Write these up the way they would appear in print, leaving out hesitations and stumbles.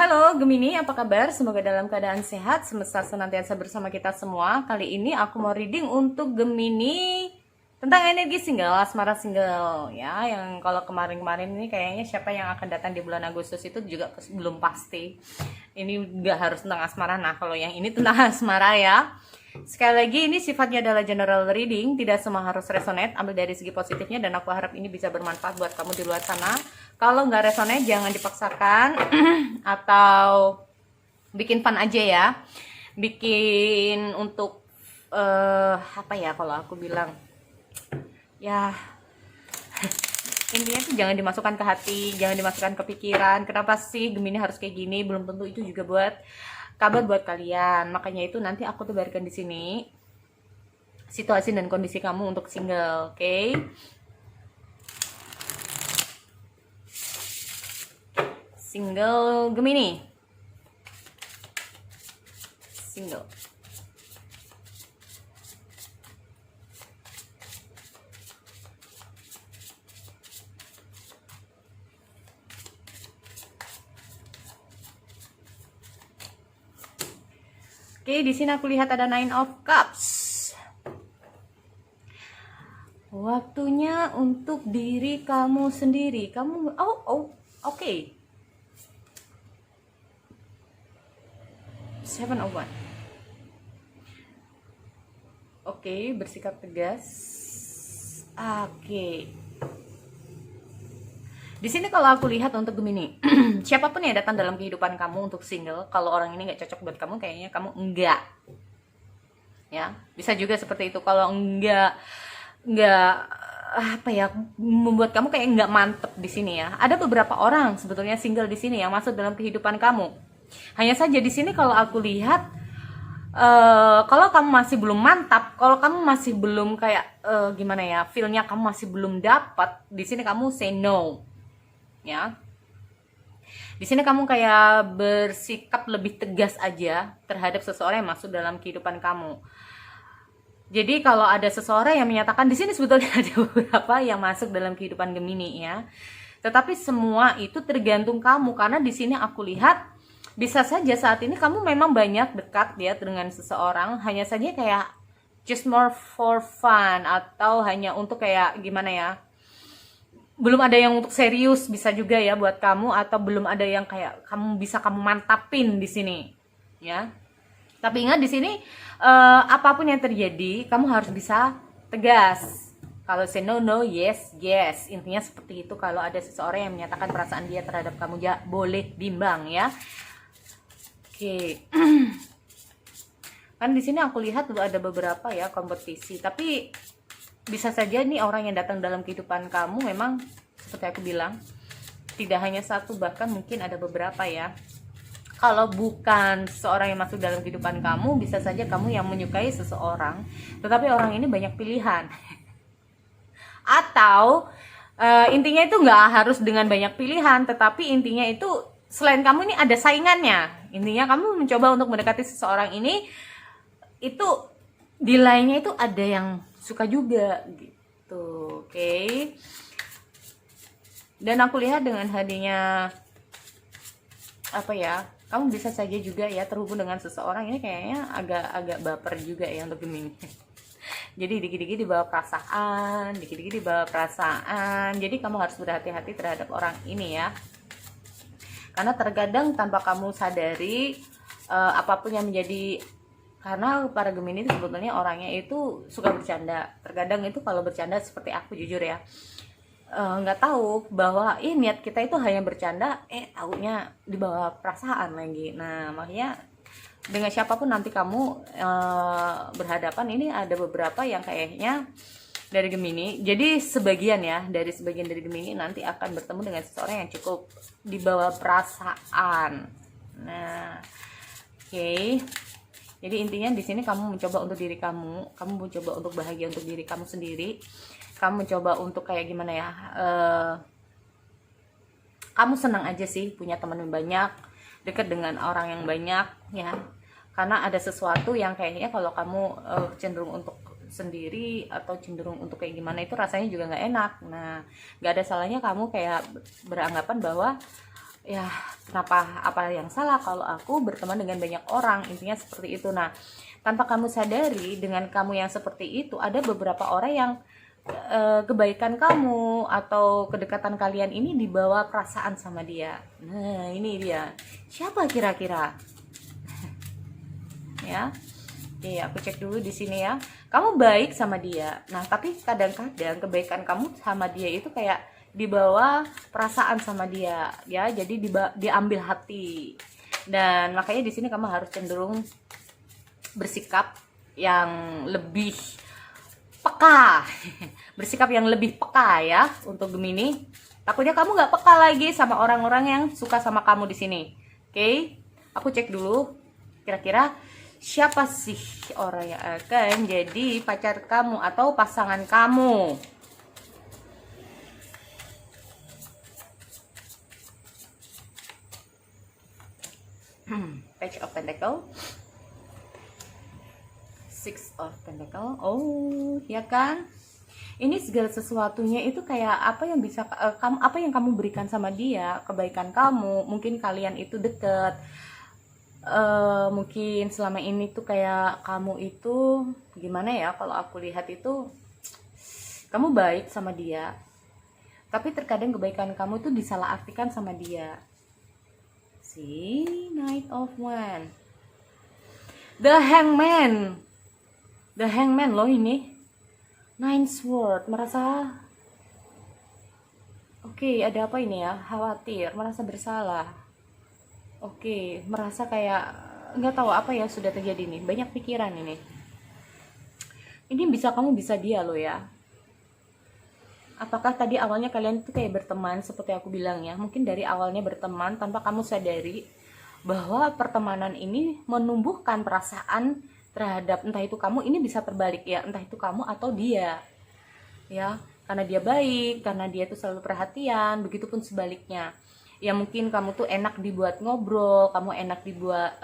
Halo Gemini, apa kabar? Semoga dalam keadaan sehat, semesta senantiasa bersama kita semua. Kali ini aku mau reading untuk Gemini tentang energi single, asmara single ya. Yang kalau kemarin-kemarin ini kayaknya siapa yang akan datang di bulan Agustus itu juga belum pasti. Ini nggak harus tentang asmara. Nah, kalau yang ini tentang asmara ya. Sekali lagi ini sifatnya adalah general reading, tidak semua harus resonate, ambil dari segi positifnya dan aku harap ini bisa bermanfaat buat kamu di luar sana. Kalau nggak resonate jangan dipaksakan atau bikin fun aja ya, bikin untuk apa ya kalau aku bilang ya intinya tuh jangan dimasukkan ke hati, jangan dimasukkan ke pikiran. Kenapa sih Gemini harus kayak gini? Belum tentu itu juga buat kabar buat kalian. Makanya itu nanti aku tuh berikan di sini situasi dan kondisi kamu untuk single, oke? Single Gemini. Single. Oke, di sini aku lihat ada Nine of Cups. Waktunya untuk diri kamu sendiri. Kamu oke. Seven of One. Oke, bersikap tegas. Oke. Di sini kalau aku lihat untuk Gemini, siapapun yang datang dalam kehidupan kamu untuk single, kalau orang ini nggak cocok buat kamu, kayaknya kamu enggak. Ya, bisa juga seperti itu. Kalau enggak apa ya, membuat kamu kayak nggak mantep di sini ya. Ada beberapa orang sebetulnya single di sini yang masuk dalam kehidupan kamu. Hanya saja di sini kalau aku lihat, kalau kamu masih belum mantap, kalau kamu masih belum kayak gimana ya, feelnya kamu masih belum dapat, di sini kamu say no. Ya, di sini kamu kayak bersikap lebih tegas aja terhadap seseorang yang masuk dalam kehidupan kamu. Jadi kalau ada seseorang yang menyatakan, di sini sebetulnya ada beberapa yang masuk dalam kehidupan Gemini ya. Tetapi semua itu tergantung kamu, karena di sini aku lihat bisa saja saat ini kamu memang banyak dekat ya dengan seseorang, hanya saja kayak just more for fun atau hanya untuk kayak gimana ya, belum ada yang untuk serius, bisa juga ya buat kamu, atau belum ada yang kayak kamu mantapin di sini ya. Tapi ingat di sini apapun yang terjadi kamu harus bisa tegas. Kalau say no no, yes yes, intinya seperti itu. Kalau ada seseorang yang menyatakan perasaan dia terhadap kamu, ya boleh bimbang ya. Oke. Kan di sini aku lihat tuh ada beberapa ya kompetisi, tapi bisa saja nih orang yang datang dalam kehidupan kamu memang seperti aku bilang tidak hanya satu, bahkan mungkin ada beberapa ya. Kalau bukan seseorang yang masuk dalam kehidupan kamu, bisa saja kamu yang menyukai seseorang tetapi orang ini banyak pilihan. Atau intinya itu nggak harus dengan banyak pilihan, tetapi intinya itu selain kamu ini ada saingannya. Intinya kamu mencoba untuk mendekati seseorang ini, itu di lainnya itu ada yang suka juga gitu, oke? Dan aku lihat dengan hadirnya apa ya, kamu bisa saja juga ya terhubung dengan seseorang ini kayaknya agak baper juga ya untuk Gemini. Jadi dikit-dikit dibawa perasaan, dikit-dikit dibawa perasaan. Jadi kamu harus berhati-hati terhadap orang ini ya. Karena terkadang tanpa kamu sadari apapun yang menjadi, karena para Gemini itu sebetulnya orangnya itu suka bercanda. Terkadang itu kalau bercanda seperti aku, jujur ya, nggak tahu bahwa niat kita itu hanya bercanda, taunya dibawa perasaan lagi. Nah makanya dengan siapapun nanti kamu berhadapan, ini ada beberapa yang kayaknya dari Gemini. Jadi sebagian dari Gemini nanti akan bertemu dengan seseorang yang cukup dibawa perasaan. Nah oke. Jadi intinya di sini kamu mencoba untuk diri kamu mencoba untuk bahagia untuk diri kamu sendiri, kamu mencoba untuk kayak gimana ya, kamu senang aja sih punya teman yang banyak, dekat dengan orang yang banyak ya, karena ada sesuatu yang kayaknya kalau kamu cenderung untuk sendiri atau cenderung untuk kayak gimana itu rasanya juga nggak enak. Nah nggak ada salahnya kamu kayak beranggapan bahwa ya kenapa, apa yang salah kalau aku berteman dengan banyak orang, intinya seperti itu. Nah, tanpa kamu sadari, dengan kamu yang seperti itu ada beberapa orang yang kebaikan kamu atau kedekatan kalian ini dibawa perasaan sama dia. Nah, ini dia. Siapa kira-kira? Ya. Oke, aku cek dulu di sini ya. Kamu baik sama dia. Nah, tapi kadang-kadang kebaikan kamu sama dia itu kayak dibawa perasaan sama dia, ya. Jadi diambil hati. Dan makanya di sini kamu harus cenderung bersikap yang lebih peka. Bersikap yang lebih peka ya untuk Gemini. Takutnya kamu nggak peka lagi sama orang-orang yang suka sama kamu di sini. Oke, aku cek dulu kira-kira siapa sih orang yang akan jadi pacar kamu atau pasangan kamu. Page of Pentacle, Six of Pentacle. Oh, ya kan? Ini segala sesuatunya itu kayak apa yang bisa kamu, apa yang kamu berikan sama dia, kebaikan kamu. Mungkin kalian itu deket. Mungkin selama ini tuh kayak kamu itu gimana ya, kalau aku lihat itu kamu baik sama dia, tapi terkadang kebaikan kamu tuh disalahartikan sama dia. See, Knight of Wands, The Hangman loh ini. Nine Sword, merasa oke, ada apa ini ya, khawatir, merasa bersalah. Oke, merasa kayak nggak tahu apa ya sudah terjadi nih, banyak pikiran ini. Ini kamu bisa dia loh ya. Apakah tadi awalnya kalian tuh kayak berteman seperti aku bilang ya, mungkin dari awalnya berteman tanpa kamu sadari bahwa pertemanan ini menumbuhkan perasaan terhadap entah itu kamu, ini bisa terbalik ya, entah itu kamu atau dia ya, karena dia baik, karena dia tuh selalu perhatian, begitupun sebaliknya. Ya mungkin kamu tuh enak dibuat ngobrol, kamu enak dibuat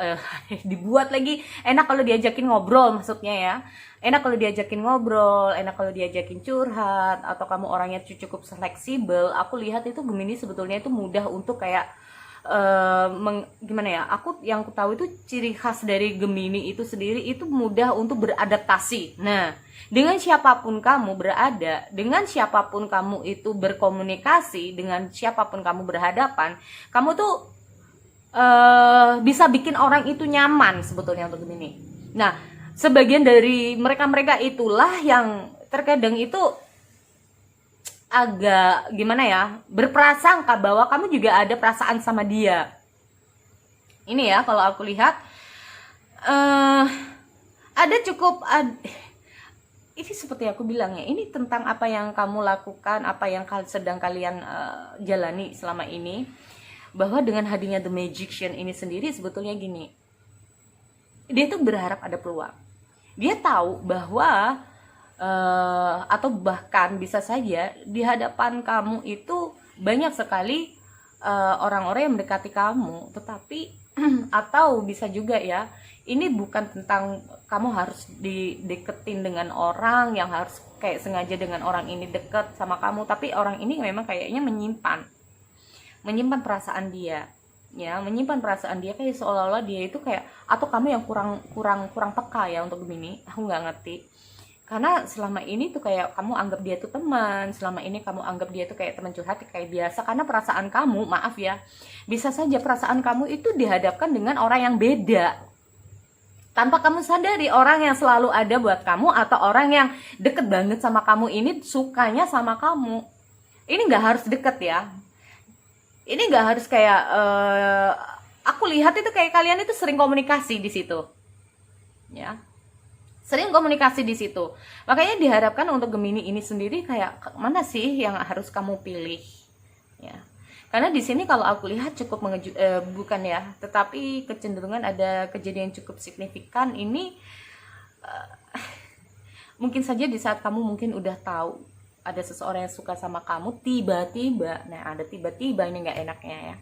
dibuat lagi, enak kalau diajakin ngobrol maksudnya ya. Enak kalau diajakin ngobrol, enak kalau diajakin curhat, atau kamu orangnya cukup fleksibel. Aku lihat itu Gemini sebetulnya itu mudah untuk kayak gimana ya, yang aku tahu itu ciri khas dari Gemini itu sendiri itu mudah untuk beradaptasi. Nah, dengan siapapun kamu berada, dengan siapapun kamu itu berkomunikasi, dengan siapapun kamu berhadapan, kamu tuh bisa bikin orang itu nyaman sebetulnya untuk Gemini. Nah, sebagian dari mereka-mereka itulah yang terkadang itu agak gimana ya, berprasangka bahwa kamu juga ada perasaan sama dia. Ini ya kalau aku lihat ini seperti aku bilang ya, ini tentang apa yang kamu lakukan, apa yang sedang kalian jalani selama ini. Bahwa dengan hadirnya The Magician ini sendiri sebetulnya gini, dia tuh berharap ada peluang. Dia tahu bahwa atau bahkan bisa saja di hadapan kamu itu banyak sekali orang-orang yang mendekati kamu, tetapi atau bisa juga ya, ini bukan tentang kamu harus dideketin dengan orang yang harus kayak sengaja dengan orang ini deket sama kamu, tapi orang ini memang kayaknya menyimpan perasaan dia ya, menyimpan perasaan dia, kayak seolah-olah dia itu kayak, atau kamu yang kurang peka ya untuk Gemini, aku nggak ngerti. Karena selama ini tuh kayak kamu anggap dia tuh teman, selama ini kamu anggap dia tuh kayak teman curhat kayak biasa, karena perasaan kamu, maaf ya, bisa saja perasaan kamu itu dihadapkan dengan orang yang beda. Tanpa kamu sadari, orang yang selalu ada buat kamu atau orang yang deket banget sama kamu ini sukanya sama kamu. Ini nggak harus deket ya. Ini nggak harus kayak, aku lihat itu kayak kalian itu sering komunikasi di situ. Ya. Sering komunikasi di situ. Makanya diharapkan untuk Gemini ini sendiri kayak mana sih yang harus kamu pilih ya. Karena di sini kalau aku lihat cukup bukan ya, tetapi kecenderungan ada kejadian cukup signifikan ini. Mungkin saja di saat kamu mungkin udah tahu ada seseorang yang suka sama kamu, tiba-tiba, nah ada tiba-tiba ini nggak enaknya ya.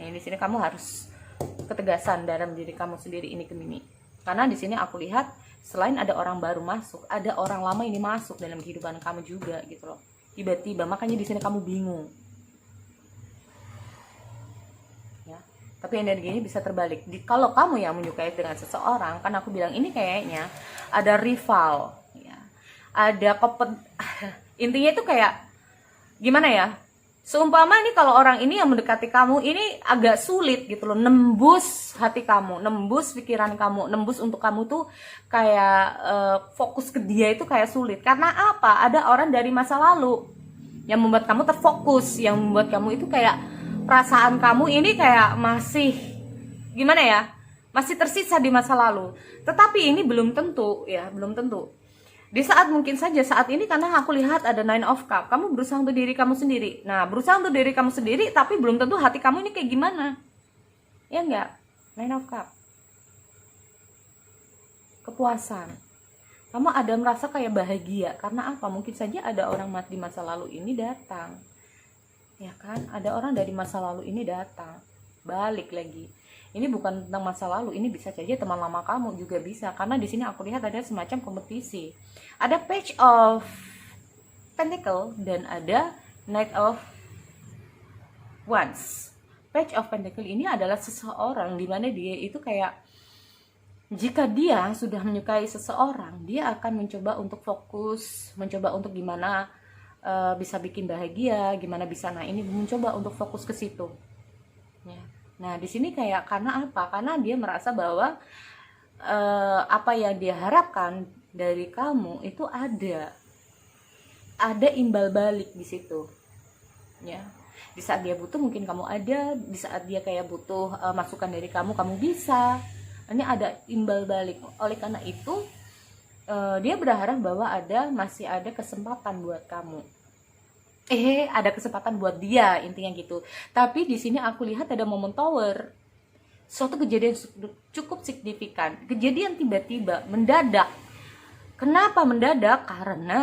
Nah, di sini kamu harus ketegasan dalam diri kamu sendiri ini Gemini. Karena di sini aku lihat selain ada orang baru masuk, ada orang lama ini masuk dalam kehidupan kamu juga gitu loh. Tiba-tiba, makanya di sini kamu bingung. ya. Tapi energinya bisa terbalik. Kalau kamu yang menyukai dengan seseorang, kan aku bilang ini kayaknya ada rival, ya. Ada intinya itu kayak gimana ya? Seumpama ini kalau orang ini yang mendekati kamu ini agak sulit gitu loh, nembus hati kamu, nembus pikiran kamu, nembus untuk kamu tuh kayak fokus ke dia itu kayak sulit. Karena apa? Ada orang dari masa lalu yang membuat kamu terfokus, yang membuat kamu itu kayak perasaan kamu ini kayak masih gimana ya? Masih tersisa di masa lalu. Tetapi ini belum tentu ya, belum tentu. Di saat mungkin saja saat ini karena aku lihat ada Nine of Cup, kamu berusaha untuk diri kamu sendiri. Nah, berusaha untuk diri kamu sendiri tapi belum tentu hati kamu ini kayak gimana. Ya enggak? Nine of Cup. Kepuasan. Kamu ada merasa kayak bahagia karena apa? Mungkin saja ada orang di masa lalu ini datang. Ya kan? Ada orang dari masa lalu ini datang. Balik lagi. Ini bukan tentang masa lalu, ini bisa saja teman lama kamu juga bisa. Karena di sini aku lihat ada semacam kompetisi. Ada Page of Pentacle dan ada Knight of Wands. Page of Pentacle ini adalah seseorang di mana dia itu kayak jika dia sudah menyukai seseorang, dia akan mencoba untuk fokus, mencoba untuk gimana bisa bikin bahagia, gimana bisa, nah ini mencoba untuk fokus ke situ. Ya. Nah, di sini kayak karena apa? Karena dia merasa bahwa apa yang dia harapkan dari kamu itu ada imbal balik di situ. Ya. Di saat dia butuh mungkin kamu ada, di saat dia kayak butuh masukan dari kamu bisa. Ini ada imbal balik. Oleh karena itu dia berharap bahwa masih ada kesempatan buat kamu. Ada kesempatan buat dia, intinya gitu. Tapi di sini aku lihat ada momen tower. Suatu kejadian cukup signifikan. Kejadian tiba-tiba, mendadak. Kenapa mendadak? Karena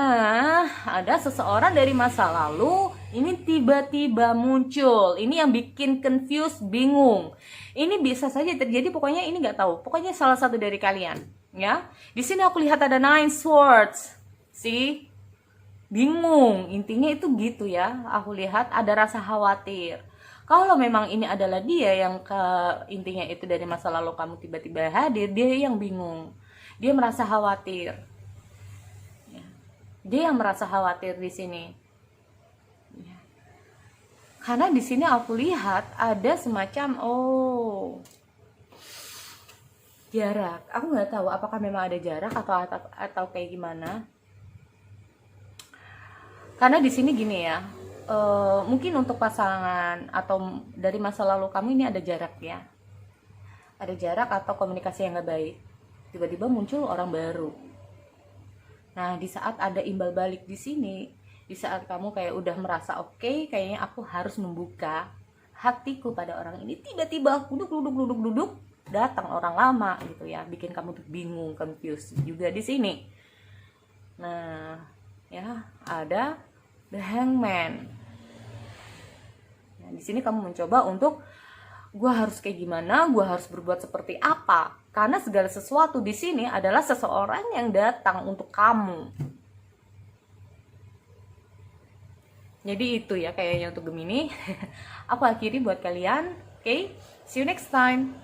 ada seseorang dari masa lalu ini tiba-tiba muncul. Ini yang bikin confused, bingung. Ini bisa saja terjadi, pokoknya ini nggak tahu. Pokoknya salah satu dari kalian, ya. Di sini aku lihat ada Nine Swords. See? Bingung, intinya itu gitu ya. Aku lihat ada rasa khawatir. Kalau memang ini adalah dia yang intinya itu dari masa lalu kamu tiba-tiba hadir, dia yang bingung. Dia merasa khawatir. Ya. Dia yang merasa khawatir di sini. Ya. Karena di sini aku lihat ada semacam jarak. Aku nggak tahu apakah memang ada jarak atau kayak gimana. Karena di sini gini ya, mungkin untuk pasangan atau dari masa lalu kamu ini ada jarak ya, ada jarak atau komunikasi yang gak baik. Tiba-tiba muncul orang baru. Nah, di saat ada imbal balik di sini, di saat kamu kayak udah merasa oke, kayaknya aku harus membuka hatiku pada orang ini, tiba-tiba duduk, datang orang lama gitu ya, bikin kamu tuh bingung, confused juga di sini. Nah, ya ada The Hangman. Nah, di sini kamu mencoba untuk gue harus kayak gimana, gue harus berbuat seperti apa? Karena segala sesuatu di sini adalah seseorang yang datang untuk kamu. Jadi itu ya kayaknya untuk Gemini. Aku akhiri buat kalian. Oke, see you next time.